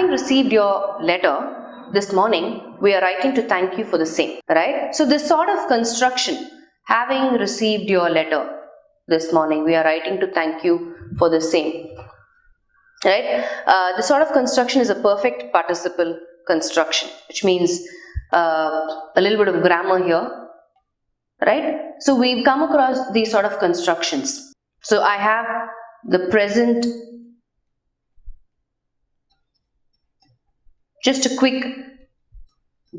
having received your letter this morning, we are writing to thank you for the same, right? So this sort of construction, having received your letter this morning, we are writing to thank you for the same, right? This sort of construction is a perfect participle construction, which means a little bit of grammar here, right? So we've come across these sort of constructions. So I have the present, just a quick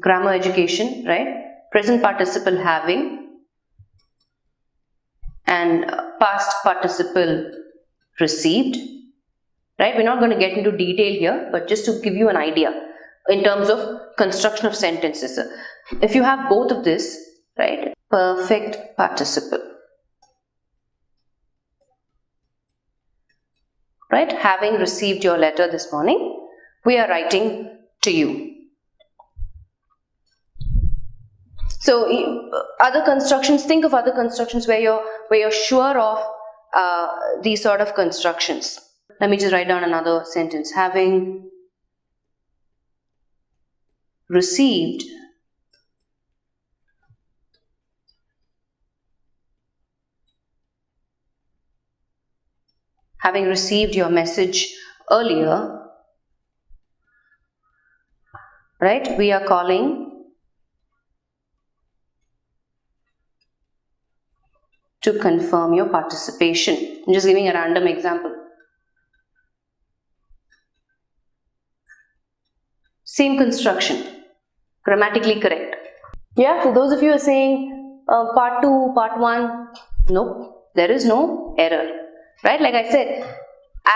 grammar education, right? Present participle having and past participle received, right? We're not going to get into detail here, but just to give you an idea in terms of construction of sentences. If you have both of this, right? Perfect participle, right? Having received your letter this morning, we are writing to you. So other constructions, think of other constructions where you're sure of these sort of constructions. Let me just write down another sentence. Having received your message earlier, right? We are calling to confirm your participation. I'm just giving a random example. Same construction, grammatically correct. Yeah, so those of you who are saying part 2, part 1, no, there is no error, right? Like I said,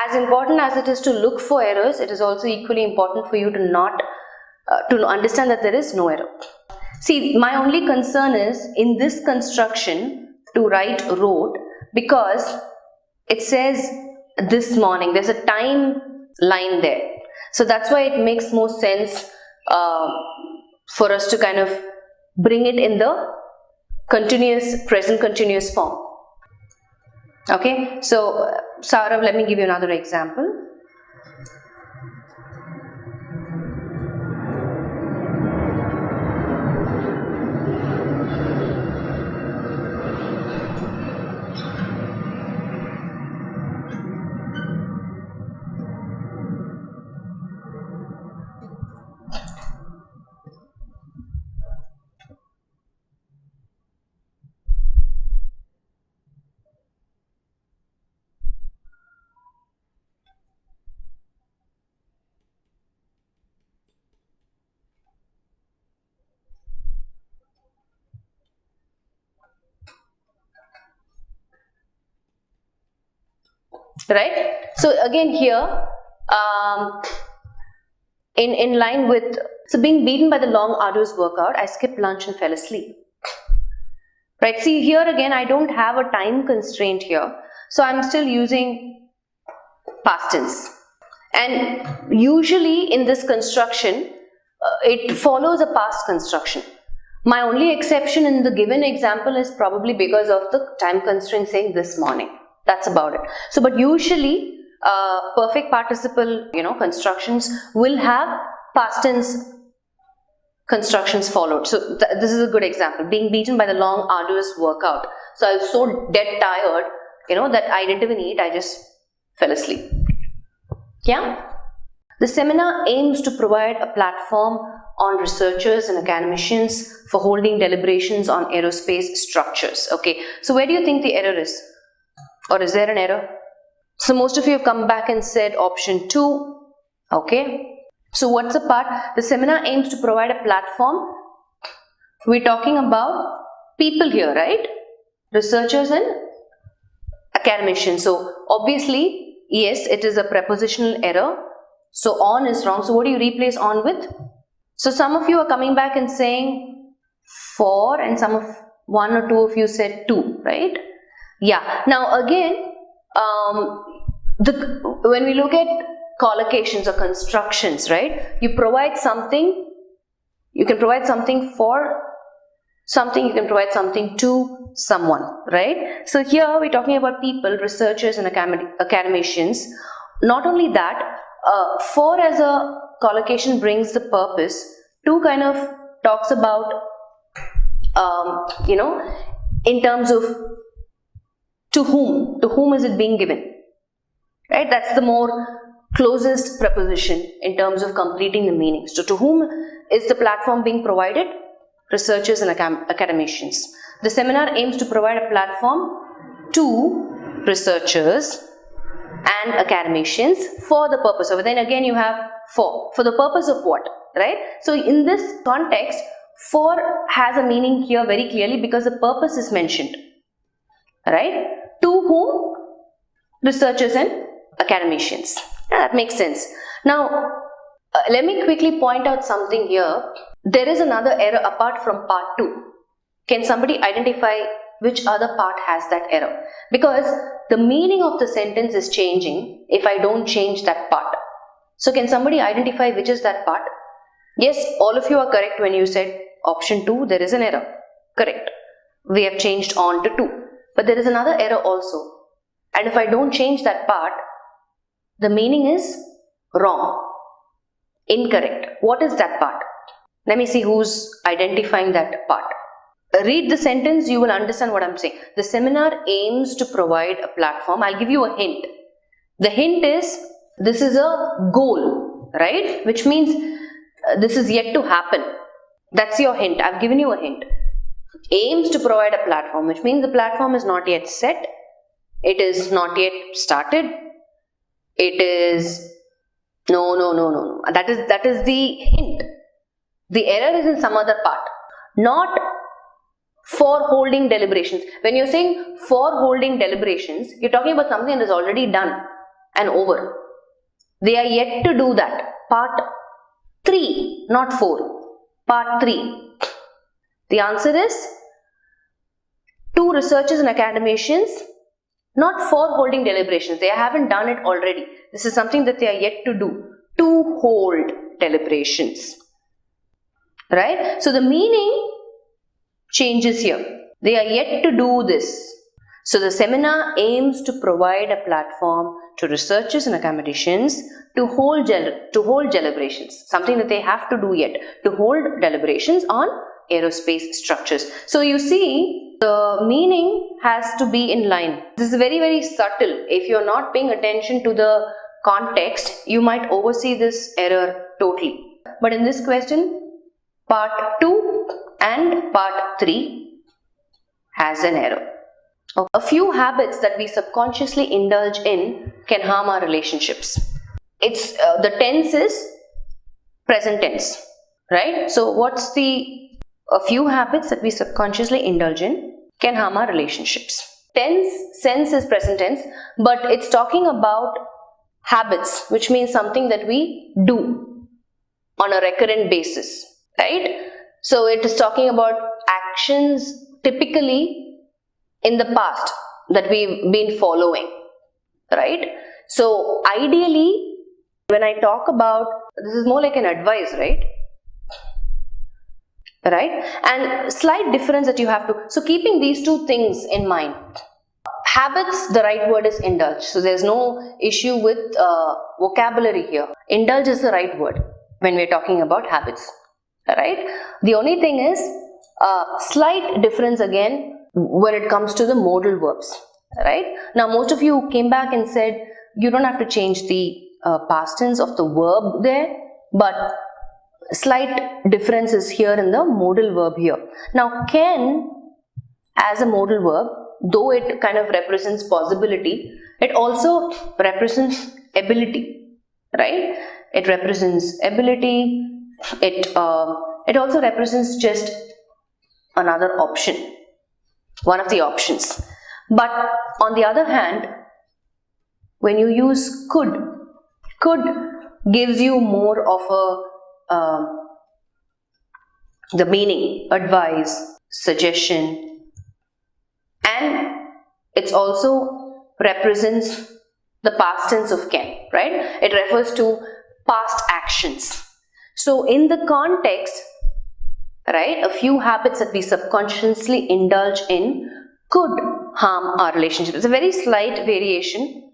as important as it is to look for errors, it is also equally important for you to not to understand that there is no error. See, my only concern is in this construction to write wrote, because it says this morning, there's a time line there. So that's why it makes more sense for us to kind of bring it in the continuous, present continuous form. Okay, so Saurav, let me give you another example. Right? So again here, in line with, so being beaten by the long arduous workout, I skipped lunch and fell asleep. Right? See here again, I don't have a time constraint here. So I'm still using past tense. And usually in this construction, it follows a past construction. My only exception in the given example is probably because of the time constraint saying this morning. That's about it. So, but usually perfect participle, constructions will have past tense constructions followed. So this is a good example. Being beaten by the long arduous workout. So I was so dead tired, that I didn't even eat. I just fell asleep. Yeah. The seminar aims to provide a platform on researchers and academicians for holding deliberations on aerospace structures. Okay. So where do you think the error is? Or is there an error? So most of you have come back and said option 2. Okay. So what's the part? The seminar aims to provide a platform. We're talking about people here, right? Researchers and academicians. So obviously, yes, it is a prepositional error. So on is wrong. So what do you replace on with? So some of you are coming back and saying for, and one or two of you said to, right? Yeah. Now again, when we look at collocations or constructions, right? You provide something, you can provide something for something, you can provide something to someone, right? So here we're talking about people, researchers and academicians. Not only that, for as a collocation brings the purpose, to kind of talks about, in terms of to whom is it being given, right? That's the more closest preposition in terms of completing the meaning. So to whom is the platform being provided? Researchers and academicians. The seminar aims to provide a platform to researchers and academicians for the purpose of, then again you have for the purpose of what, right? So in this context, for has a meaning here very clearly because the purpose is mentioned, right? To whom? Researchers and academicians. Yeah, that makes sense. Now, let me quickly point out something here. There is another error apart from part 2. Can somebody identify which other part has that error? Because the meaning of the sentence is changing if I don't change that part. So can somebody identify which is that part? Yes, all of you are correct when you said option 2, there is an error. Correct. We have changed on to 2. But there is another error also. And if I don't change that part, the meaning is wrong. Incorrect. What is that part? Let me see who's identifying that part. Read the sentence, you will understand what I'm saying. The seminar aims to provide a platform. I'll give you a hint. The hint is, this is a goal, right? Which means this is yet to happen. That's your hint. I've given you a hint. Aims to provide a platform, which means the platform is not yet set. It is not yet started. It is, no. That is the hint. The error is in some other part. Not for holding deliberations. When you're saying for holding deliberations, you're talking about something that is already done and over. They are yet to do that. Part 3, not 4. Part 3. The answer is to researchers and academicians, not for holding deliberations. They haven't done it already. This is something that they are yet to do. To hold deliberations. Right? So the meaning changes here. They are yet to do this. So the seminar aims to provide a platform to researchers and academicians to hold deliberations. Something that they have to do yet. To hold deliberations on aerospace structures. So you see, the meaning has to be in line. This is very, very subtle. If you're not paying attention to the context, you might oversee this error totally. But in this question, part 2 and part 3 has an error. A few habits that we subconsciously indulge in can harm our relationships. It's the tense is present tense, right? So what's a few habits that we subconsciously indulge in can harm our relationships. Sense is present tense, but it's talking about habits, which means something that we do on a recurrent basis, right? So it is talking about actions typically in the past that we've been following, right? So ideally, when I talk about, this is more like an advice, right? Right? And slight difference that you have to, so keeping these two things in mind. Habits, the right word is indulge. So there's no issue with vocabulary here. Indulge is the right word when we're talking about habits, right? The only thing is slight difference again when it comes to the modal verbs, right? Now most of you came back and said you don't have to change the past tense of the verb there, but slight difference is here in the modal verb here. Now can as a modal verb, though it kind of represents possibility, it also represents ability, right? It represents ability. It also represents just another option, one of the options. But on the other hand, when you use could gives you more of the meaning, advice, suggestion, and it also represents the past tense of can, right? It refers to past actions. So in the context, right, a few habits that we subconsciously indulge in could harm our relationship. It's a very slight variation.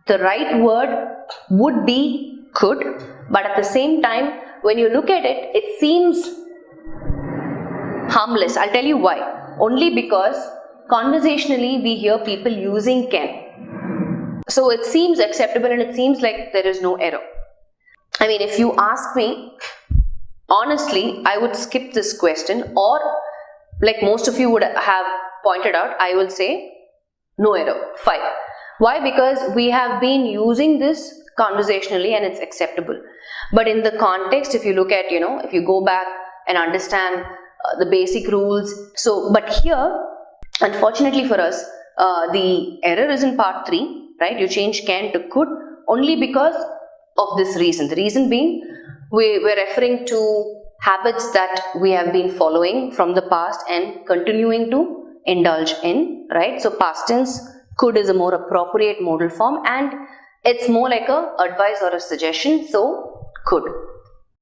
The right word would be could, But at the same time, when you look at it, it seems harmless. I'll tell you why. Only because conversationally we hear people using can. So it seems acceptable and it seems like there is no error. I mean, if you ask me, honestly, I would skip this question, or like most of you would have pointed out, I will say no error, 5. Why? Because we have been using this conversationally and it's acceptable. But in the context, if you look at, if you go back and understand the basic rules. So, but here, unfortunately for us, the error is in part 3, right? You change can to could only because of this reason. The reason being, we're referring to habits that we have been following from the past and continuing to indulge in, right? So past tense, could is a more appropriate modal form and it's more like a advice or a suggestion, so could.